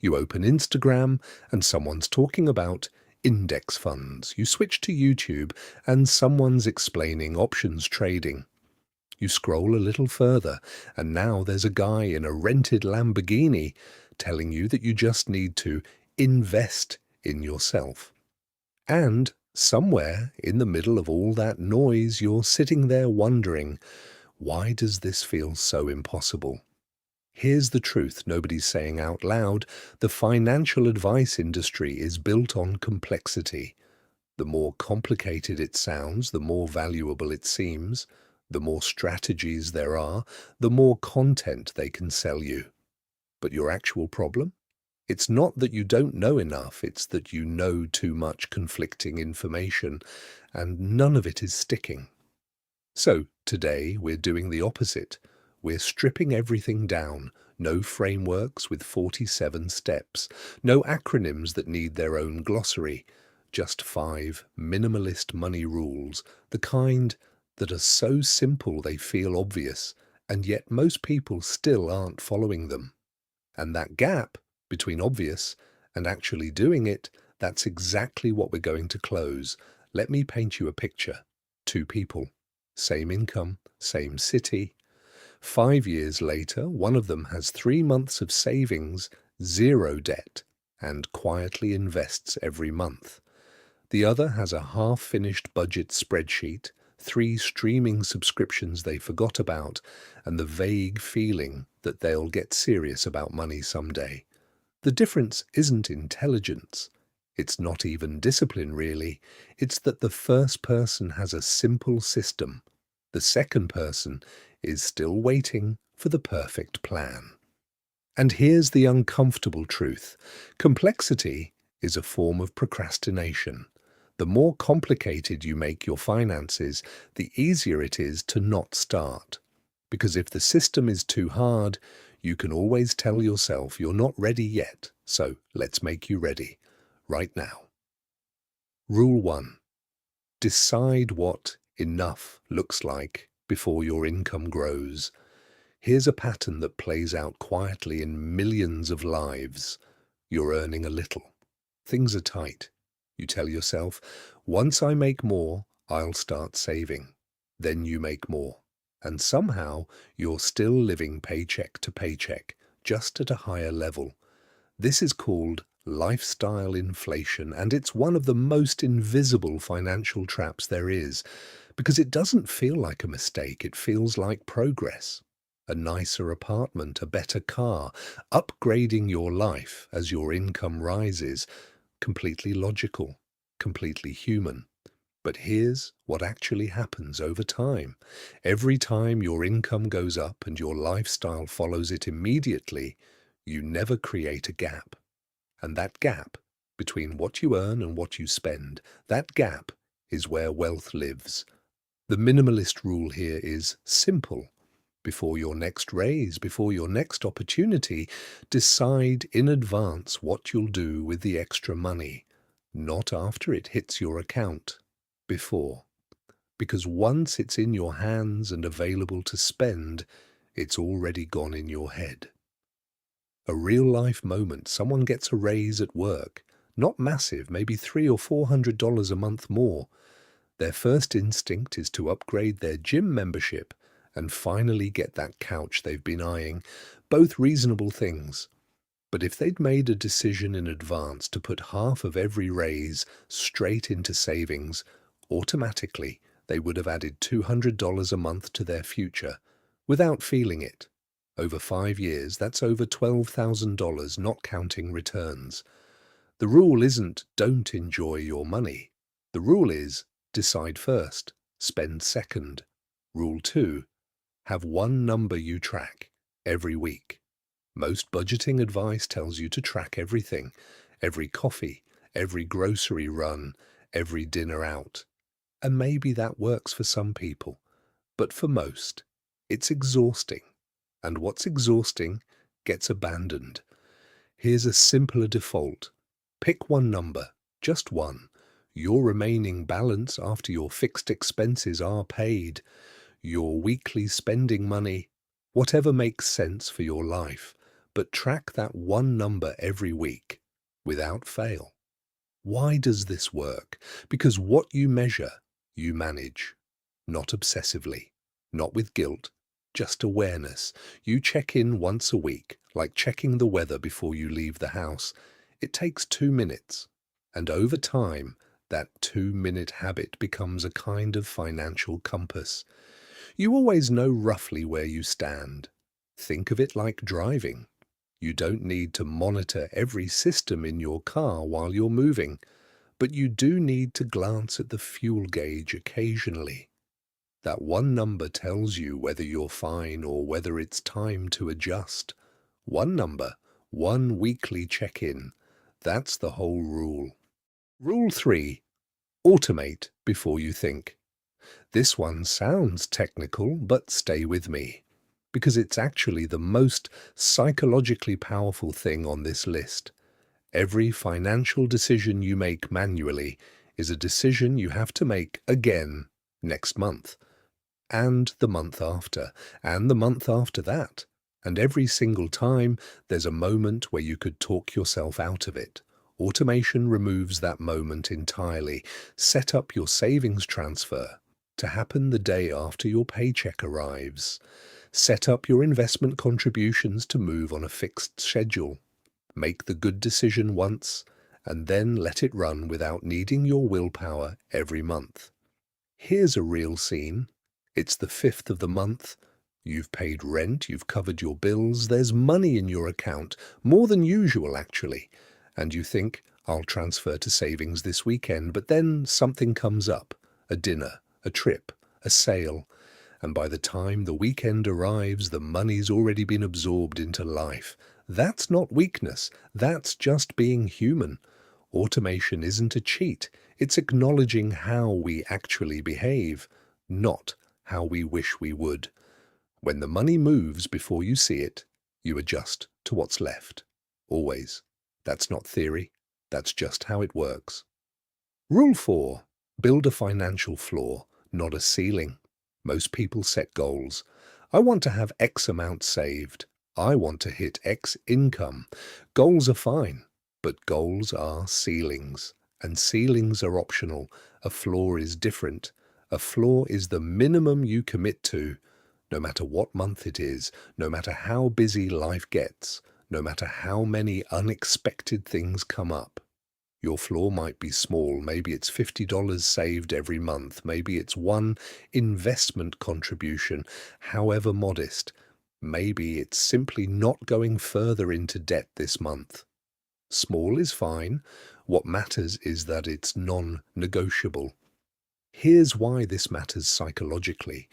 You open Instagram and someone's talking about index funds. You switch to YouTube and someone's explaining options trading. You scroll a little further and now there's a guy in a rented Lamborghini telling you that you just need to invest in yourself. And somewhere in the middle of all that noise, you're sitting there wondering, why does this feel so impossible? Here's the truth nobody's saying out loud. The financial advice industry is built on complexity. The more complicated it sounds, the more valuable it seems. The more strategies there are, the more content they can sell you. But your actual problem? It's not that you don't know enough, it's that you know too much conflicting information, and none of it is sticking. So today we're doing the opposite. We're stripping everything down. No frameworks with 47 steps. No acronyms that need their own glossary. Just 5 minimalist money rules, the kind that are so simple they feel obvious, and yet most people still aren't following them. And that gap between obvious and actually doing it, that's exactly what we're going to close. Let me paint you a picture. 2 people, same income, same city. 5 years later, one of them has 3 months of savings, 0 debt, and quietly invests every month. The other has a half-finished budget spreadsheet, 3 streaming subscriptions they forgot about, and the vague feeling that they'll get serious about money someday. The difference isn't intelligence. It's not even discipline, really. It's that the first person has a simple system. The second person is still waiting for the perfect plan. And here's the uncomfortable truth. Complexity is a form of procrastination. The more complicated you make your finances, the easier it is to not start. Because if the system is too hard, you can always tell yourself you're not ready yet, so let's make you ready, right now. Rule 1. Decide what enough looks like before your income grows. Here's a pattern that plays out quietly in millions of lives. You're earning a little. Things are tight. You tell yourself, once I make more, I'll start saving. Then you make more. And somehow you're still living paycheck to paycheck, just at a higher level. This is called lifestyle inflation, and it's one of the most invisible financial traps there is, because it doesn't feel like a mistake, it feels like progress. A nicer apartment, a better car, upgrading your life as your income rises. Completely logical, completely human. But here's what actually happens over time. Every time your income goes up and your lifestyle follows it immediately, you never create a gap. And that gap between what you earn and what you spend, that gap is where wealth lives. The minimalist rule here is simple. Before your next raise, before your next opportunity, decide in advance what you'll do with the extra money, not after it hits your account. Before. Because once it's in your hands and available to spend, it's already gone in your head. A real-life moment, someone gets a raise at work, not massive, maybe $300 or $400 a month more. Their first instinct is to upgrade their gym membership and finally get that couch they've been eyeing, both reasonable things. But if they'd made a decision in advance to put half of every raise straight into savings, automatically they would have added $200 a month to their future without feeling it. Over 5 years, that's over $12,000, not counting returns. The rule isn't don't enjoy your money. The rule is decide first, spend second. Rule 2, have one number you track every week. Most budgeting advice tells you to track everything, every coffee, every grocery run, every dinner out. And maybe that works for some people, but for most, it's exhausting. And what's exhausting gets abandoned. Here's a simpler default. Pick one number, just one. Your remaining balance after your fixed expenses are paid. Your weekly spending money, whatever makes sense for your life. but track that one number every week without fail. Why does this work? Because what you measure, you manage. Not obsessively, not with guilt, just awareness. You check in once a week, like checking the weather before you leave the house. It takes 2 minutes. And over time, that 2-minute habit becomes a kind of financial compass. You always know roughly where you stand. Think of it like driving. You don't need to monitor every system in your car while you're moving, but you do need to glance at the fuel gauge occasionally. That one number tells you whether you're fine or whether it's time to adjust. One number, one weekly check-in. That's the whole rule. Rule 3. Automate before you think. This one sounds technical, but stay with me, because it's actually the most psychologically powerful thing on this list. Every financial decision you make manually is a decision you have to make again next month, and the month after, and the month after that. And every single time, there's a moment where you could talk yourself out of it. Automation removes that moment entirely. Set up your savings transfer to happen the day after your paycheck arrives. Set up your investment contributions to move on a fixed schedule. Make the good decision once, and then let it run without needing your willpower every month. Here's a real scene. It's the 5th of the month. You've paid rent, you've covered your bills, there's money in your account, more than usual actually, and you think, I'll transfer to savings this weekend, but then something comes up, a dinner, a trip, a sale, and by the time the weekend arrives, the money's already been absorbed into life. That's not weakness, that's just being human. Automation isn't a cheat, it's acknowledging how we actually behave, not how we wish we would. When the money moves before you see it, you adjust to what's left. Always. That's not theory, that's just how it works. Rule 4. Build a financial floor, not a ceiling. Most people set goals. I want to have X amount saved. I want to hit X income. Goals are fine, but goals are ceilings. And ceilings are optional. A floor is different. A floor is the minimum you commit to, no matter what month it is, no matter how busy life gets, no matter how many unexpected things come up. Your floor might be small. Maybe it's $50 saved every month. Maybe it's one investment contribution, however modest. Maybe it's simply not going further into debt this month. Small is fine. What matters is that it's non-negotiable. Here's why this matters psychologically.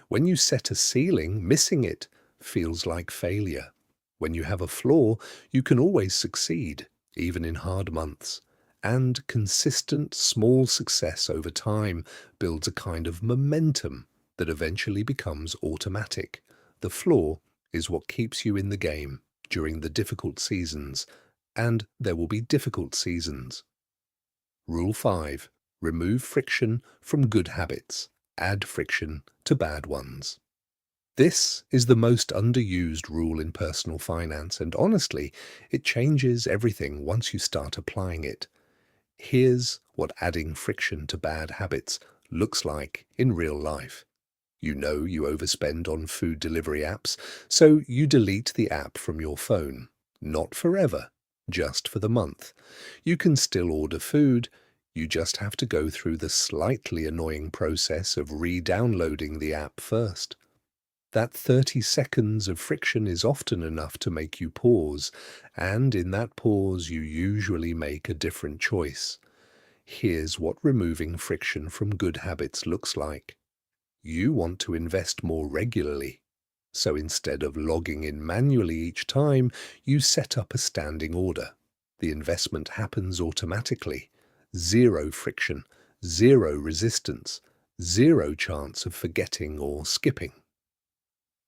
When you set a ceiling, missing it feels like failure. When you have a floor, you can always succeed, even in hard months. And consistent small success over time builds a kind of momentum that eventually becomes automatic. The floor is what keeps you in the game during the difficult seasons, and there will be difficult seasons. Rule 5. Remove friction from good habits. Add friction to bad ones. This is the most underused rule in personal finance, and honestly, it changes everything once you start applying it. Here's what adding friction to bad habits looks like in real life. You know you overspend on food delivery apps, so you delete the app from your phone. Not forever, just for the month. You can still order food, you just have to go through the slightly annoying process of re-downloading the app first. That 30 seconds of friction is often enough to make you pause, and in that pause you usually make a different choice. Here's what removing friction from good habits looks like. You want to invest more regularly. So instead of logging in manually each time, you set up a standing order. The investment happens automatically. Zero friction, zero resistance, zero chance of forgetting or skipping.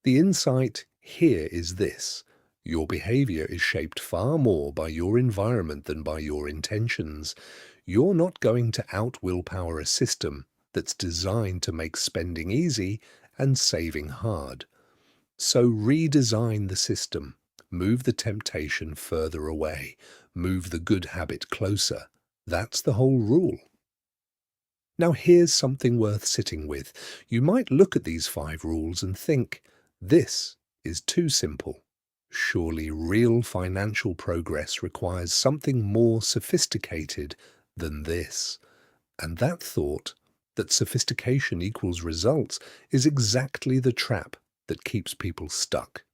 The insight here is this: your behavior is shaped far more by your environment than by your intentions. You're not going to out-willpower a system that's designed to make spending easy and saving hard. So redesign the system. Move the temptation further away. Move the good habit closer. That's the whole rule. Now here's something worth sitting with. You might look at these 5 rules and think, this is too simple. Surely real financial progress requires something more sophisticated than this. And that thought, that sophistication equals results, is exactly the trap that keeps people stuck.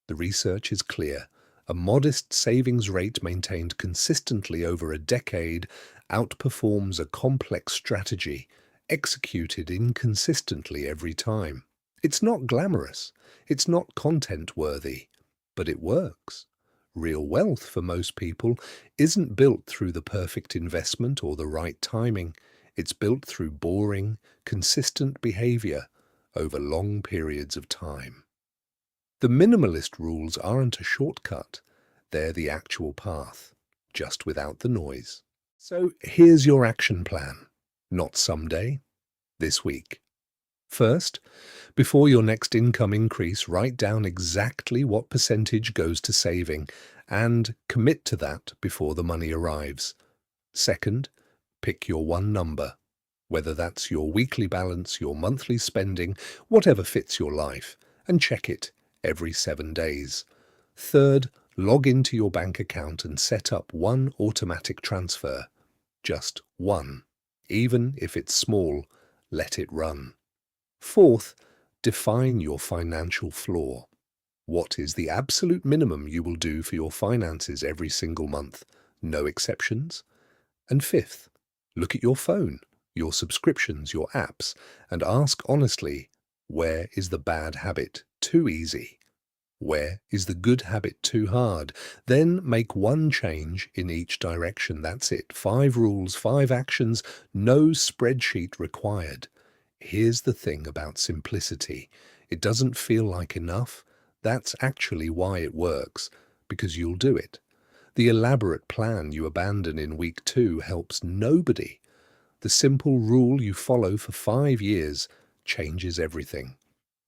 The research is clear. A modest savings rate maintained consistently over a decade outperforms a complex strategy executed inconsistently every time. It's not glamorous, it's not content-worthy, but it works. Real wealth for most people isn't built through the perfect investment or the right timing. It's built through boring, consistent behavior over long periods of time. The minimalist rules aren't a shortcut. They're the actual path, just without the noise. So here's your action plan. Not someday, this week. First, before your next income increase, write down exactly what percentage goes to saving and commit to that before the money arrives. Second, pick your one number, whether that's your weekly balance, your monthly spending, whatever fits your life, and check it every 7 days. Third, log into your bank account and set up one automatic transfer. Just one. Even if it's small, let it run. Fourth, define your financial floor. What is the absolute minimum you will do for your finances every single month? No exceptions. And fifth, look at your phone, your subscriptions, your apps, and ask honestly, where is the bad habit too easy? Where is the good habit too hard? Then make one change in each direction. That's it. 5 rules, 5 actions, no spreadsheet required. Here's the thing about simplicity. It doesn't feel like enough. That's actually why it works, because you'll do it. The elaborate plan you abandon in week 2 helps nobody. The simple rule you follow for 5 years changes everything.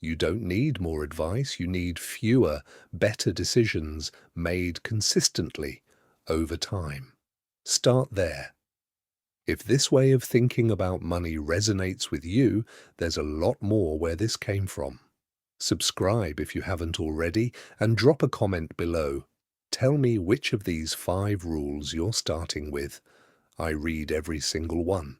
You don't need more advice, you need fewer, better decisions made consistently over time. Start there. If this way of thinking about money resonates with you, there's a lot more where this came from. Subscribe if you haven't already, and drop a comment below. Tell me which of these 5 rules you're starting with. I read every single one.